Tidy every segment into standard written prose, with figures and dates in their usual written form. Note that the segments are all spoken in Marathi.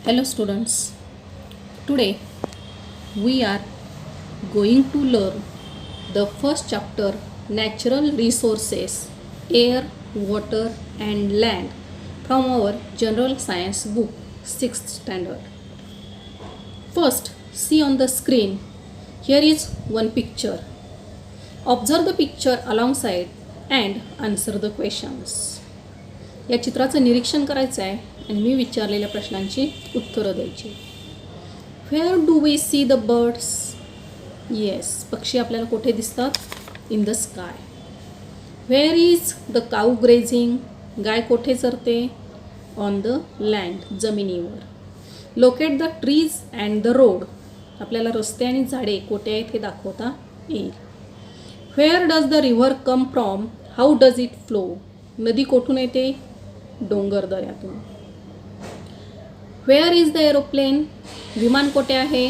Hello students, today we are going to learn the first chapter Natural Resources Air, Water and Land from our General Science book 6th standard. First, see on the screen, here is one picture. Observe the picture alongside and answer the questions. या चित्राचं निरीक्षण करायचं आहे आणि मी विचारलेल्या प्रश्नांची उत्तरं द्यायची. Where do we see the birds? Yes, पक्षी आपल्याला कुठे दिसतात? In the sky. Where is the cow grazing? गाय कोठे चरते? On the land, जमिनीवर. Locate the trees and the road. आपल्याला रस्ते आणि झाडे कोठे आहेत हे दाखवता येईल. Where does the river come from? How does it flow? नदी कोठून येते? डोंगर दऱ्यातून. Where is the aeroplane? विमान कोठे आहे?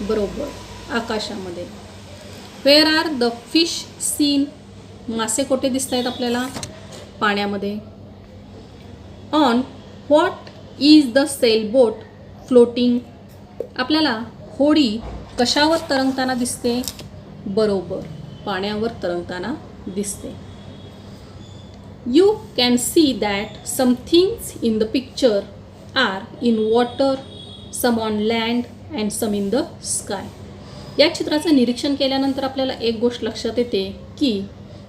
बरोबर, आकाशामध्ये. Where are the fish seen? मासे कोठे दिसत आहेत आपल्याला? पाण्यामध्ये. On what is the sailboat floating? आपल्याला होडी कशावर तरंगताना दिसते? बरोबर, पाण्यावर तरंगताना दिसते. You can see that some things in the picture are in water, some on land and some in the sky. या चित्राचं निरीक्षण केल्यानंतर आपल्याला एक गोष्ट लक्षात येते की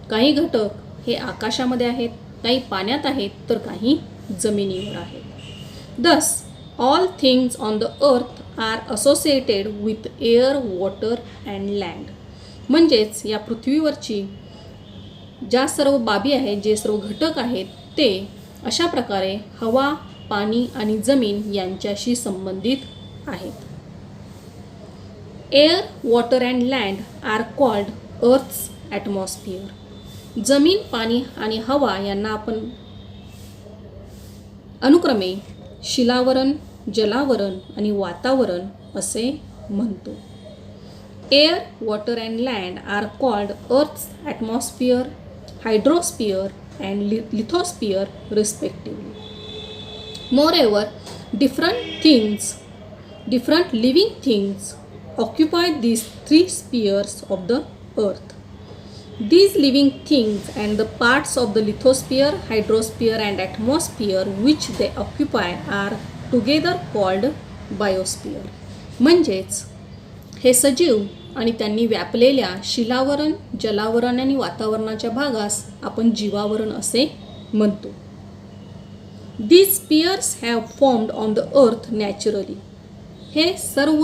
काही घटक हे आकाशामध्ये आहेत, काही पाण्यात आहेत तर काही जमिनीवर आहेत. Thus, all things on the earth are associated with air, water and land. म्हणजेच या पृथ्वीवरची ज्या सर्व बाबी आहेत, जे सर्व घटक आहेत ते अशा प्रकारे हवा, पाणी आणि जमीन यांच्याशी संबंधित आहेत. Air, water and land are called earth's atmosphere. जमीन, पाणी आणि हवा यांना आपण अनुक्रमे शिलावरण, जलावरण आणि वातावरण असे म्हणतो. Air, water and land are called earth's atmosphere, hydrosphere and lithosphere respectively. Moreover, different living things occupy these three spheres of the earth. These living things and the parts of the lithosphere, hydrosphere and atmosphere which they occupy are together called biosphere. म्हणजेच हे सजीव आणि त्यांनी व्यापलेल्या शिलावरण, जलावरण आणि वातावरणाच्या भागास आपण जीवावरण असे म्हणतो. These spheres have formed on the earth naturally. हे सर्व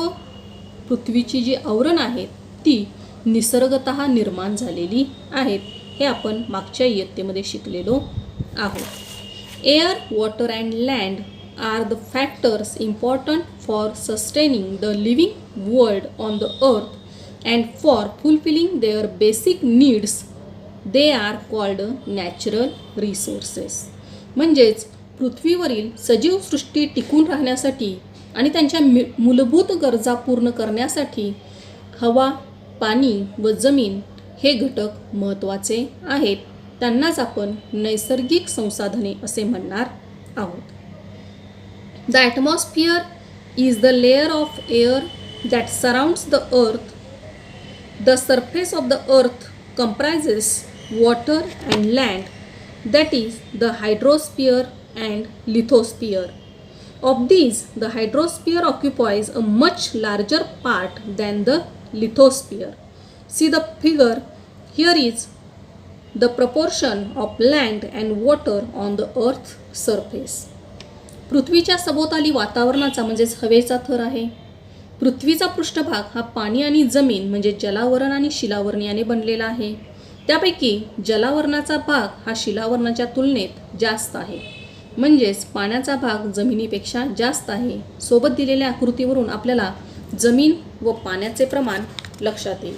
पृथ्वीची जी आवरण आहेत ती निसर्गतः निर्माण झालेली आहेत. हे आपण मागच्या इयत्तेमध्ये शिकलेलो आहोत. Air, water and land are the factors important for sustaining the living world on the earth and for fulfilling their basic needs. They are called natural resources. म्हणजेच पृथ्वीवरील सजीव सृष्टी टिकून राहण्यासाठी आणि त्यांच्या मूलभूत गरजा पूर्ण करण्यासाठी हवा, पाणी व जमीन हे घटक महत्त्वाचे आहेत. त्यांनाच आपण नैसर्गिक संसाधने असे म्हणणार आहोत. The atmosphere is the layer of air that surrounds the earth. The surface of the earth comprises water and land, that is the hydrosphere and lithosphere. Of these, the hydrosphere occupies a much larger part than the lithosphere. See the figure, here is the proportion of land and water on the earth's surface. पृथ्वीच्या सभोवताली वातावरणाचा म्हणजेच हवेचा थर आहे. पृथ्वीचा पृष्ठभाग हा पाणी आणि जमीन म्हणजे जलावरण आणि शिलावरण याने बनलेला आहे. त्यापैकी जलावरणाचा भाग हा शिलावरणाच्या तुलनेत जास्त आहे, म्हणजेच पाण्याचा भाग जमिनीपेक्षा जास्त आहे. सोबत दिलेल्या आकृतीवरून आपल्याला जमीन व पाण्याचे प्रमाण लक्षात येईल.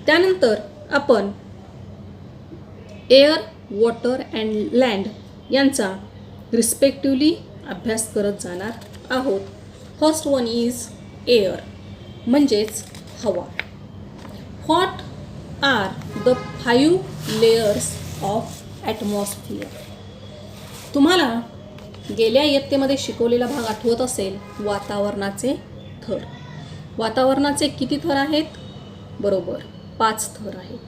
त्यानंतर आपण एअर, वॉटर अँड लँड यांचा रिस्पेक्टिव्हली अभ्यास करत जाणार आहोत. फर्स्ट वन इज एअर म्हणजेच हवा. What are the 5 layers of atmosphere? तुम्हाला गेल्या इयत्तेमध्ये शिकवलेला भाग आठवत असेल, वातावरणाचे थर. वातावरणाचे किती थर आहेत? बरोबर, 5 थर आहेत.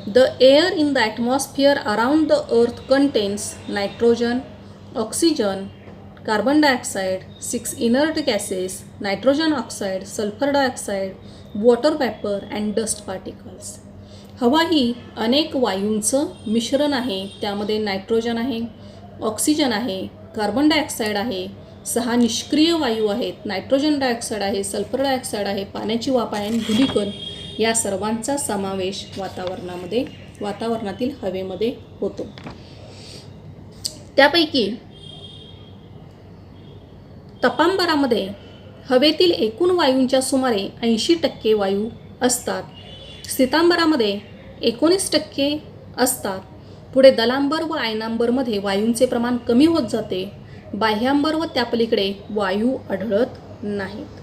The air in the atmosphere around the earth contains nitrogen, oxygen, carbon dioxide, 6 inert gases, nitrogen oxide, sulphur dioxide, water vapour and dust particles. हवा ही अनेक वायूंचं मिश्रण आहे. त्यामध्ये नायट्रोजन आहे, ऑक्सिजन आहे, कार्बन डायऑक्साईड आहे, 6 निष्क्रिय वायू आहेत, नायट्रोजन डायऑक्साईड आहे, सल्फर डायऑक्साईड आहे, पाण्याची वाफ आहे आणि धूलिकण या सर्वांचा समावेश वातावरणातील हवेमध्ये होतो. त्यापैकी तपांबरामध्ये हवेतील एकूण वायूंच्या सुमारे 80% वायू असतात. शीतांबरामध्ये 19% असतात. पुढे दलांबर व आयनांबरमध्ये वायूंचे प्रमाण कमी होत जाते. बाह्यांबर व त्यापलीकडे वायू आढळत नाहीत.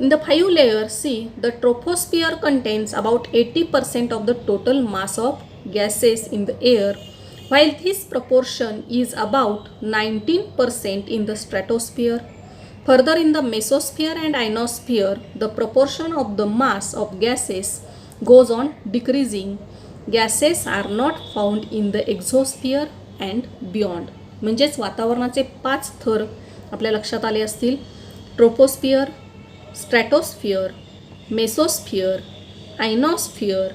In the 5 layers, see, the troposphere contains about 80% of the total mass of gases in the air, while this proportion is about 19% in the stratosphere. Further, in the mesosphere and ionosphere, the proportion of the mass of gases goes on decreasing. Gases are not found in the exosphere and beyond. म्हणजेच वातावरणाचे 5 थर आपल्या लक्षात आले असतील. ट्रोपोस्फिअर, स्ट्रॅटोस्फिअर, मेसोस्फिअर, आयनोस्फिअर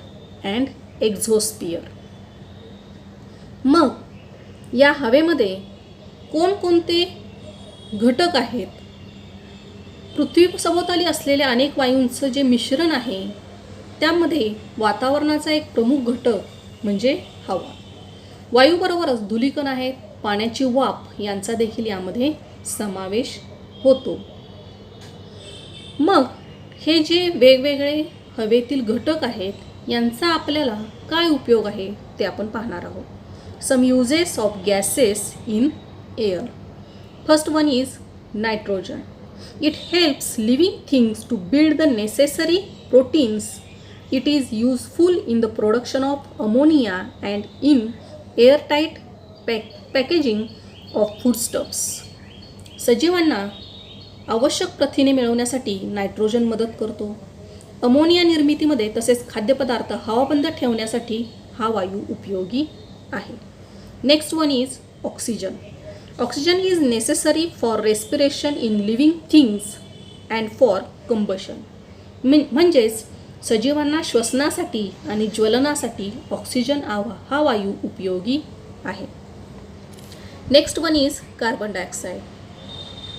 अँड एक्झोस्फिअर. मग या हवेमध्ये कोणकोणते घटक आहेत? पृथ्वीसभोवताली असलेल्या अनेक वायूंचं जे मिश्रण आहे त्यामध्ये वातावरणाचा एक प्रमुख घटक म्हणजे हवा. वायूबरोबरच धूलिकण आहेत, पाण्याची वाफ यांचा देखील यामध्ये समावेश होतो. मग हे जे वेगवेगळे हवेतील घटक आहेत यांचा आपल्याला काय उपयोग आहे ते आपण पाहणार आहोत. Some uses of gases in air. First one is nitrogen. It helps living things to build the necessary proteins. It is useful in the production of ammonia and in airtight packaging of foodstuffs. सजीवांना आवश्यक प्रथिने मिळवण्यासाठी नायट्रोजन मदत करतो. अमोनिया निर्मितीमध्ये तसेच खाद्यपदार्थ हवाबंद ठेवण्यासाठी हा वायू उपयोगी आहे. Next one is oxygen. Oxygen is necessary for respiration in living things and for combustion. म्हणजेच सजीवांना श्वसनासाठी आणि ज्वलनासाठी ऑक्सिजन हा वायू उपयोगी आहे. Next one is carbon dioxide.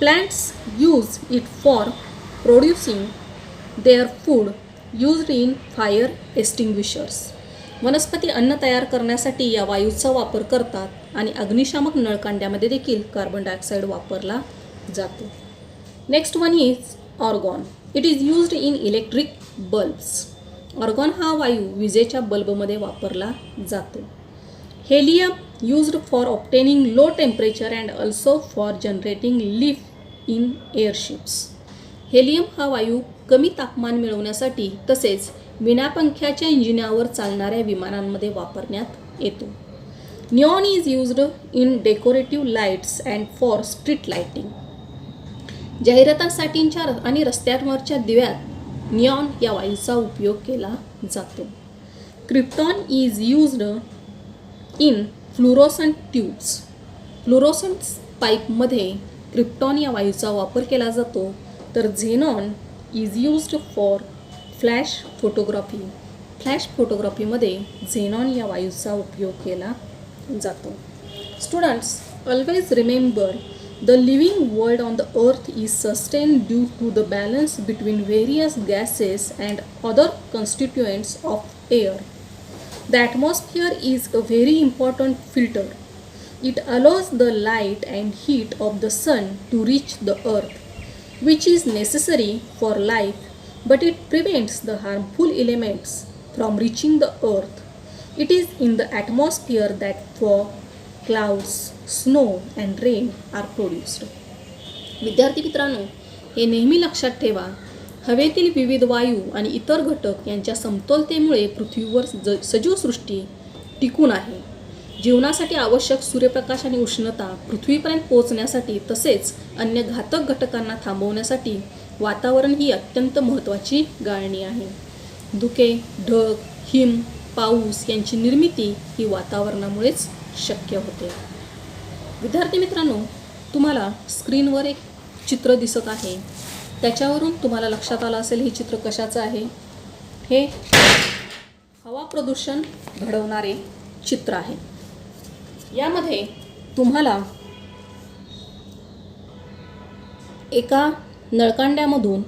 Plants use it for producing their food used in fire extinguishers. वनस्पती अन्न तयार करण्यासाठी या वायूचा वापर करतात आणि अग्निशामक नळकांड्यामध्ये देखील कार्बन डायऑक्साईड वापरला जातो. Next one is argon. It is used in electric bulbs. Argon हा वायू विजेच्या बल्बमध्ये वापरला जातो. Helium used for obtaining low temperature and also for generating lift in airships. Helium हा वायू कमी तापमान मिळवण्यासाठी तसेच विनापंख्याच्या इंजिनावर चालणाऱ्या विमानांमध्ये वापरण्यात येतो. Neon is used in decorative lights and for street lighting. जाहिरातांसाठीच्या आणि रस्त्यांवरच्या दिव्यात निऑन या वायूचा उपयोग केला जातो. Krypton is used in fluorescent tubes. Fluorescent पाईपमध्ये क्रिप्टॉन या वायूचा वापर केला जातो. तर xenon is used for flash photography. Flash फोटोग्राफीमध्ये झेनॉन या वायूचा उपयोग केला जातो. Students, always remember the living world on the earth is sustained due to the balance between various gases and other constituents of air. The atmosphere is a very important filter. It allows the light and heat of the sun to reach the earth, which is necessary for life, but it prevents the harmful elements from reaching the earth. It is in the atmosphere that fog, clouds, snow and rain are produced. विद्यार्थी मित्रांनो, हे नेहमी लक्षात ठेवा. हवेतील विविध वायू आणि इतर घटक यांच्या समतोलतेमुळे पृथ्वीवर सजीवसृष्टी टिकून आहे. जीवनासाठी आवश्यक सूर्यप्रकाश आणि उष्णता पृथ्वीपर्यंत पोहोचण्यासाठी तसेच अन्य घातक घटकांना थांबवण्यासाठी वातावरण ही अत्यंत महत्त्वाची गाळणी आहे. धुके, ढग, हिम, पाऊस यांची निर्मिती ही वातावरणामुळेच शक्य होते. विद्यार्थी मित्रांनो, तुम्हाला स्क्रीनवर एक चित्र दिसत आहे. त्याच्यावरून तुम्हाला लक्षात आलं असेल हे चित्र कशाचं आहे. हे हवा प्रदूषण घडवणारे चित्र आहे. यामध्ये तुम्हाला एका नळकांड्यामधून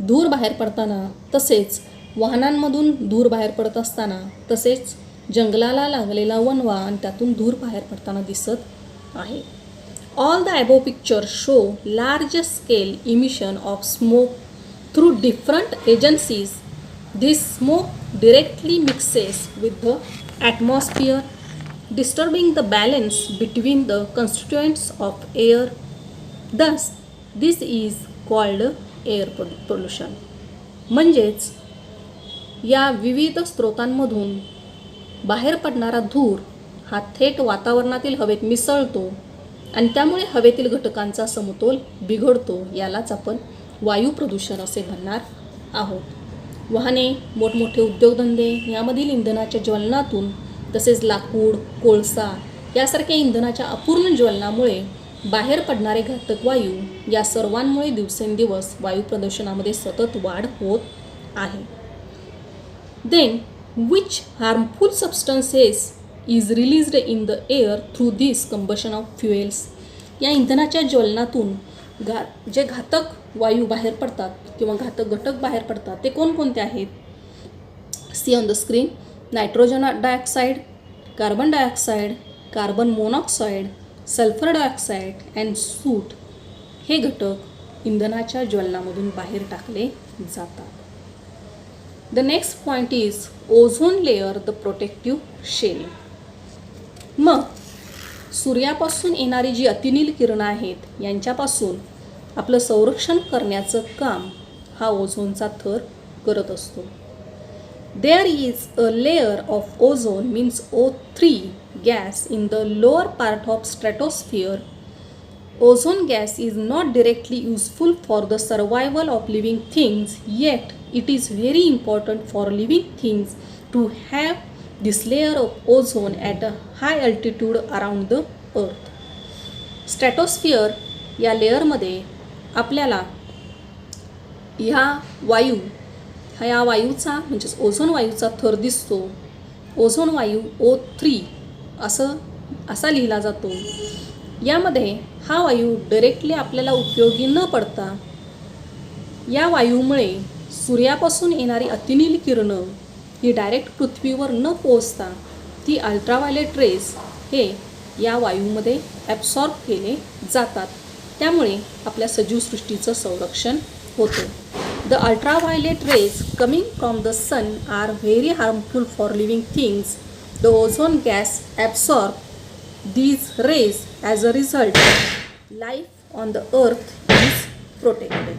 धूर बाहेर पडताना, तसेच वाहनांमधून धूर बाहेर पडत असताना, तसेच जंगलाला लागलेला वणवा आणि त्यातून धूर बाहेर पडताना दिसत आहे. All the above pictures show large scale emission of smoke through different agencies. This smoke directly mixes with the atmosphere, disturbing the balance between the constituents of air. Thus, this is called air pollution. म्हणजेच या विविध स्रोतांमधून बाहेर पडणारा धूर हा थेट वातावरणातील हवेत मिसळतो आणि त्यामुळे हवेतील घटकांचा समतोल बिघडतो. यालाच आपण वायू प्रदूषण असे म्हणणार आहोत. वाहने, मोठमोठे उद्योगधंदे यामधील इंधनाच्या ज्वलनातून, तसेच लाकूड, कोळसा यासारख्या इंधनाच्या अपूर्ण ज्वलनामुळे बाहेर पडणारे घातक वायू या सर्वांमुळे दिवसेंदिवस वायू प्रदूषणामध्ये सतत वाढ होत आहे. Then, which harmful substances is released in the air through this combustion of fuels? या इंधनाच्या ज्वलनातून जे घातक वायू बाहेर पडतात किंवा घातक घटक बाहेर पडतात ते कोणकोणते आहेत? See on the screen. Nitrogen dioxide, carbon dioxide, carbon monoxide, sulphur dioxide and soot हे घटक इंधनाच्या ज्वलनामधून बाहेर टाकले जातात. The next point is ozone layer, the protective shell. मग सूर्यापासून येणारी जी अतिनील किरणं आहेत यांच्यापासून आपलं संरक्षण करण्याचं काम हा ओझोनचा थर करत असतो. There is a layer of ozone means O3 gas in the lower part of stratosphere. Ozone gas is not directly useful for the survival of living things, yet it is very important for living things to have this layer of ozone at a high altitude around the earth. स्ट्रॅटोस्फिअर या लेअरमध्ये आपल्याला ह्या वायूचा म्हणजेच ओझोन वायूचा थर दिसतो. ओझोन वायू O3 असा लिहिला जातो. यामध्ये हा वायू डायरेक्टली आपल्याला उपयोगी न पडता या वायूमुळे सूर्यापासून येणारी अतिनील किरणं ही डायरेक्ट पृथ्वीवर न पोहोचता ती अल्ट्राव्हायलेट रेज हे या वायूमध्ये ॲब्सॉर्ब केले जातात. त्यामुळे आपल्या सजीवसृष्टीचं संरक्षण होतं. The ultraviolet rays coming from the sun are very harmful for living things. The ozone gas absorb these rays. As a result, life on the earth is protected.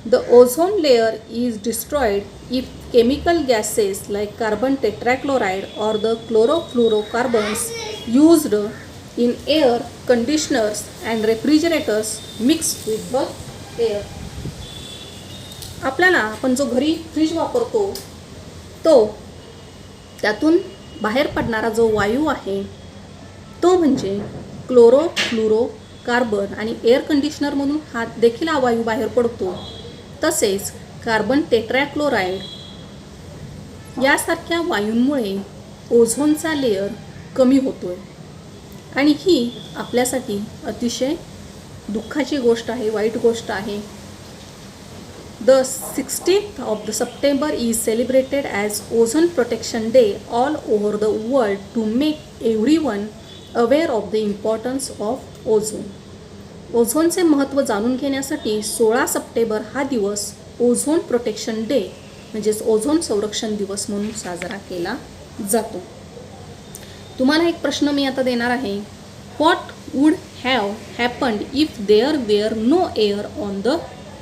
The ozone layer is destroyed if chemical gases like carbon tetrachloride or the chlorofluorocarbons used in air conditioners and refrigerators mix with the air. आपल्याला आपण जो घरी फ्रीज वापरतो तो त्यातून बाहेर पडणारा जो वायू आहे तो म्हणजे क्लोरोफ्लोरोकार्बन आणि एअर कंडिशनरमधून हा देखील हा वायू बाहेर पडतो. तसेच कार्बन टेट्राक्लोराईड यासारख्या वायूंमुळे ओझोनचा लेअर कमी होतोय आणि ही आपल्यासाठी अतिशय दुःखाची गोष्ट आहे, वाईट गोष्ट आहे. The 16th of the September is celebrated as Ozone Protection Day all over the world to make everyone aware of the importance of ozone. ओझोनचे महत्त्व जाणून घेण्यासाठी 16 सप्टेंबर हा दिवस ओझोन प्रोटेक्शन डे म्हणजेच ओझोन संरक्षण दिवस म्हणून साजरा केला जातो. तुम्हाला एक प्रश्न मी आता देणार आहे. What would have happened if there were no air on the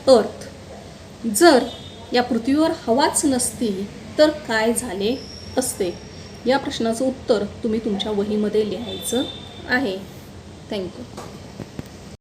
earth? जर या पृथ्वीवर हवाच नसती तर काय झाले असते? या प्रश्नाचं उत्तर तुम्ही तुमच्या वहीमध्ये लिहायचं आहे. थँक्यू.